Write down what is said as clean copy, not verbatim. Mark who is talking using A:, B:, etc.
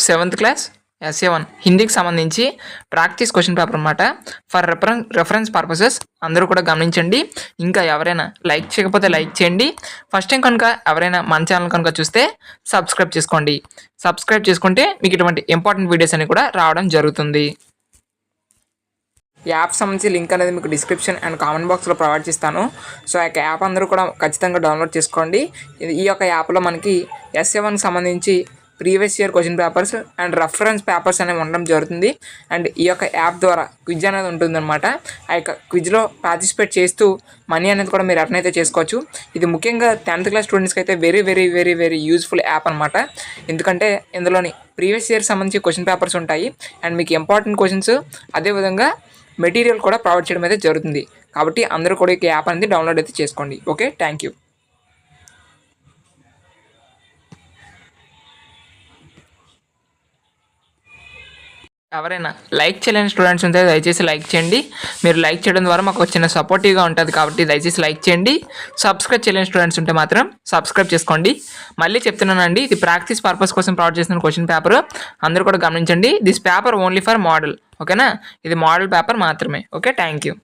A: 7th class SA1 హిందీకి సంబంధించి practice question paper అనమాట. For reference purposes అందరూ కూడా గమనించండి. ఇంకా ఎవరైనా లైక్ చేయకపోతే లైక్ చేయండి. ఫస్ట్ టైం కనుక ఎవరైనా మన ఛానల్ కనుక చూస్తే సబ్స్క్రైబ్ చేసుకోండి. సబ్స్క్రైబ్ చేసుకుంటే మీకు ఇటువంటి ఇంపార్టెంట్ వీడియోస్ అన్ని కూడా రావడం జరుగుతుంది. యాప్ సంబంధించి లింక్ అనేది మీకు డిస్క్రిప్షన్ అండ్ కామెంట్ బాక్స్లో ప్రొవైడ్ చేస్తాను. సో ఆ యాప్ అందరూ కూడా ఖచ్చితంగా డౌన్లోడ్ చేసుకోండి. ఈ యొక్క యాప్లో మనకి SA1కి సంబంధించి previous year question papers and reference papers అనేవి ఉండడం జరుగుతుంది. అండ్ ఈ యొక్క యాప్ ద్వారా క్విజ్ అనేది ఉంటుందన్నమాట. ఆ యొక్క క్విజ్లో పార్టిసిపేట్ చేస్తూ మనీ అనేది కూడా మీరు ఎర్న్ అయితే చేసుకోవచ్చు. ఇది ముఖ్యంగా 10th క్లాస్ స్టూడెంట్స్కి అయితే very very very very useful app అనమాట. ఎందుకంటే ఇందులోని ప్రీవియస్ ఇయర్ సంబంధించి క్వశ్చన్ పేపర్స్ ఉంటాయి అండ్ మీకు ఇంపార్టెంట్ క్వశ్చన్స్ అదేవిధంగా మెటీరియల్ కూడా ప్రొవైడ్ చేయడం అయితే జరుగుతుంది. కాబట్టి అందరూ కూడా ఈ యాప్ అనేది డౌన్లోడ్ అయితే చేసుకోండి. Okay, thank you. ఎవరైనా లైక్ చేయలేని స్టూడెంట్స్ ఉంటే దయచేసి లైక్ చేయండి. మీరు లైక్ చేయడం ద్వారా మాకు చిన్న సపోర్టివ్గా ఉంటుంది కాబట్టి దయచేసి లైక్ చేయండి. సబ్స్క్రైబ్ చేయలేని స్టూడెంట్స్ ఉంటే మాత్రం సబ్స్క్రైబ్ చేసుకోండి. మళ్ళీ చెప్తున్నానండి, ఇది ప్రాక్టీస్ పర్పస్ కోసం ప్రొవైడ్ చేసిన క్వశ్చన్ పేపర్. అందరూ కూడా గమనించండి. This paper only for model. ఓకేనా, ఇది మోడల్ పేపర్ మాత్రమే. Okay, thank you.